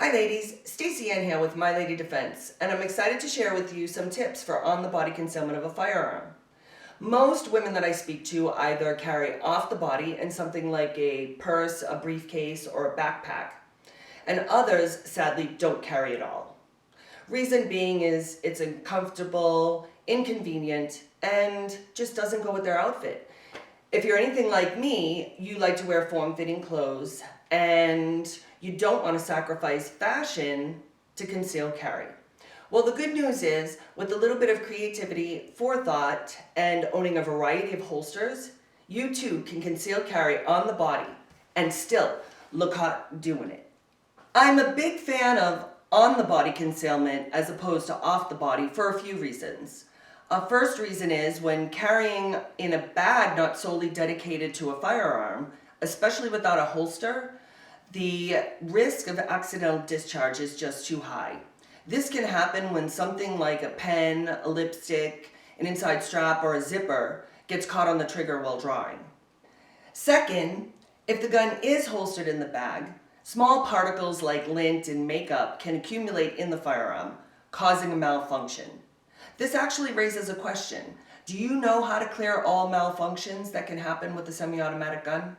Hi ladies, Stacey Ann here with My Lady Defense, and I'm excited to share with you some tips for on-the-body concealment of a firearm. Most women that I speak to either carry off the body in something like a purse, a briefcase, or a backpack, and others sadly don't carry it all. Reason being is it's uncomfortable, inconvenient, and just doesn't go with their outfit. If you're anything like me, you like to wear form-fitting clothes and you don't want to sacrifice fashion to conceal carry. Well, the good news is, with a little bit of creativity, forethought, and owning a variety of holsters, you too can conceal carry on the body and still look hot doing it. I'm a big fan of on-the-body concealment as opposed to off-the-body for a few reasons. First reason is when carrying in a bag not solely dedicated to a firearm, especially without a holster, the risk of accidental discharge is just too high. This can happen when something like a pen, a lipstick, an inside strap, or a zipper gets caught on the trigger while drawing. Second, if the gun is holstered in the bag, small particles like lint and makeup can accumulate in the firearm, causing a malfunction. This actually raises a question. Do you know how to clear all malfunctions that can happen with a semi-automatic gun?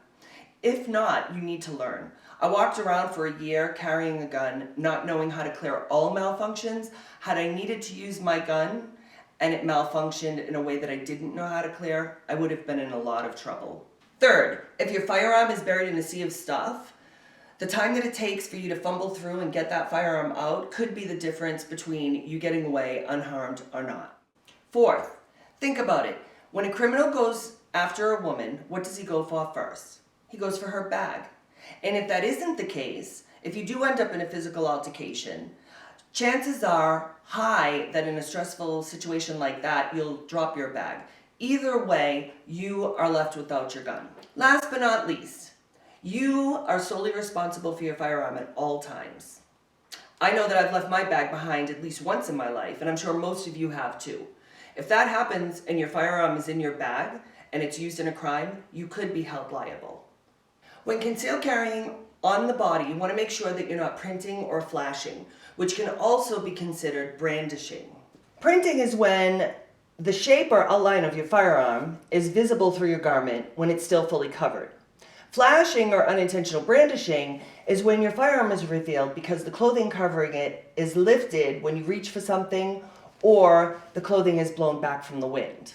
If not, you need to learn. I walked around for a year carrying a gun, not knowing how to clear all malfunctions. Had I needed to use my gun and it malfunctioned in a way that I didn't know how to clear, I would have been in a lot of trouble. Third, if your firearm is buried in a sea of stuff, the time that it takes for you to fumble through and get that firearm out could be the difference between you getting away unharmed or not. Fourth, think about it. When a criminal goes after a woman, what does he go for first? He goes for her bag. And if that isn't the case, if you do end up in a physical altercation, chances are high that in a stressful situation like that, you'll drop your bag. Either way, you are left without your gun. Last but not least, you are solely responsible for your firearm at all times. I know that I've left my bag behind at least once in my life, and I'm sure most of you have too. If that happens and your firearm is in your bag and it's used in a crime, you could be held liable. When concealed carrying on the body, you want to make sure that you're not printing or flashing, which can also be considered brandishing. Printing is when the shape or outline of your firearm is visible through your garment when it's still fully covered. Flashing or unintentional brandishing is when your firearm is revealed because the clothing covering it is lifted when you reach for something or the clothing is blown back from the wind.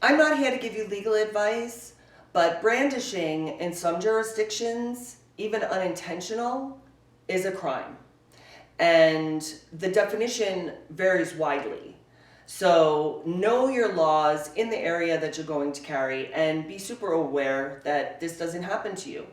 I'm not here to give you legal advice, but brandishing in some jurisdictions, even unintentional, is a crime. And the definition varies widely. So know your laws in the area that you're going to carry and be super aware that this doesn't happen to you.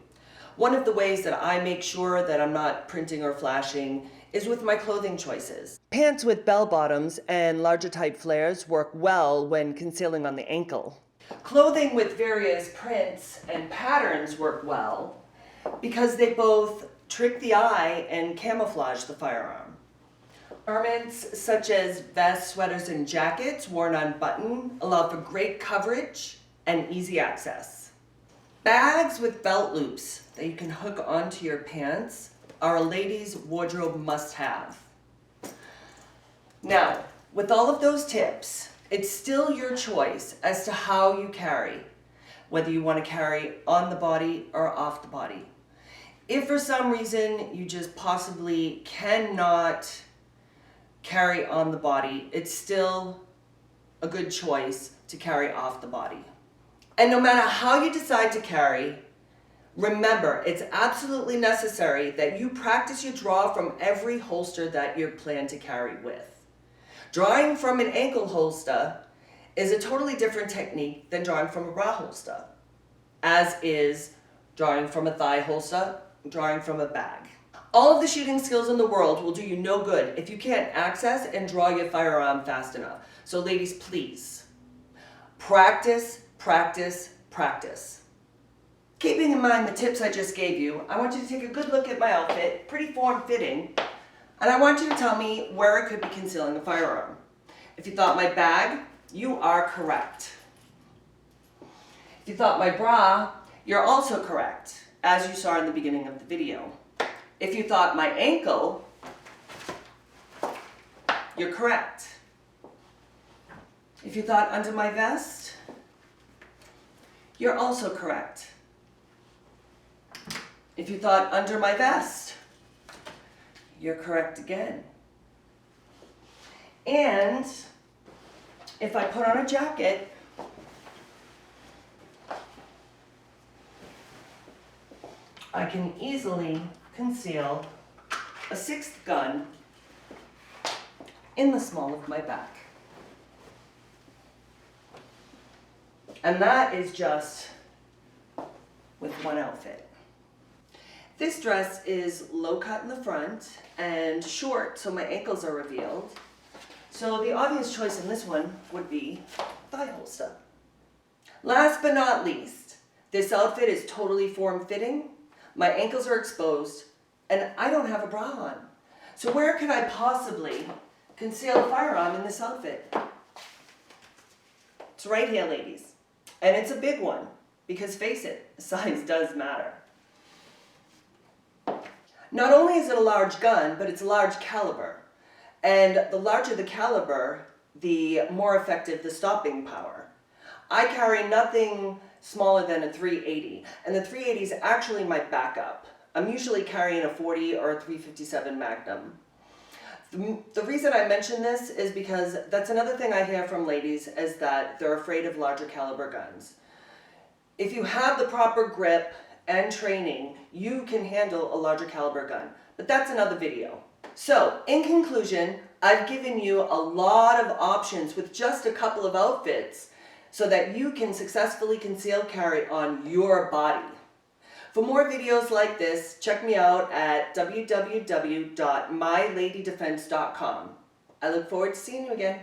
One of the ways that I make sure that I'm not printing or flashing is with my clothing choices. Pants with bell bottoms and larger type flares work well when concealing on the ankle. Clothing with various prints and patterns work well because they both trick the eye and camouflage the firearm. Garments such as vests, sweaters, and jackets worn unbuttoned allow for great coverage and easy access. Bags with belt loops that you can hook onto your pants are a lady's wardrobe must-have. Now, with all of those tips, it's still your choice as to how you carry, whether you want to carry on the body or off the body. If for some reason you just possibly cannot carry on the body, it's still a good choice to carry off the body. And no matter how you decide to carry, remember, it's absolutely necessary that you practice your draw from every holster that you plan to carry with. Drawing from an ankle holster is a totally different technique than drawing from a bra holster, as is drawing from a thigh holster, drawing from a bag. All of the shooting skills in the world will do you no good if you can't access and draw your firearm fast enough. So ladies, please, practice, practice, practice. Keeping in mind the tips I just gave you, I want you to take a good look at my outfit, pretty form-fitting, and I want you to tell me where I could be concealing a firearm. If you thought my bag, you are correct. If you thought my bra, you're also correct, as you saw in the beginning of the video. If you thought my ankle, you're correct. If you thought under my vest, you're also correct. If you thought under my vest, you're correct again. And if I put on a jacket, I can easily conceal a sixth gun in the small of my back. And that is just with one outfit. This dress is low cut in the front and short, so my ankles are revealed. So the obvious choice in this one would be thigh holster. Last but not least, this outfit is totally form-fitting, my ankles are exposed, and I don't have a bra on. So where could I possibly conceal a firearm in this outfit? It's right here, ladies. And it's a big one, because face it, size does matter. Not only is it a large gun, but it's a large caliber. And the larger the caliber, the more effective the stopping power. I carry nothing smaller than a .380, and the .380 is actually my backup. I'm usually carrying a .40 or a .357 Magnum. The reason I mention this is because that's another thing I hear from ladies, is that they're afraid of larger caliber guns. If you have the proper grip and training, you can handle a larger caliber gun, but that's another video. So, in conclusion, I've given you a lot of options with just a couple of outfits so that you can successfully conceal carry on your body. For more videos like this, check me out at www.myladydefense.com. I look forward to seeing you again.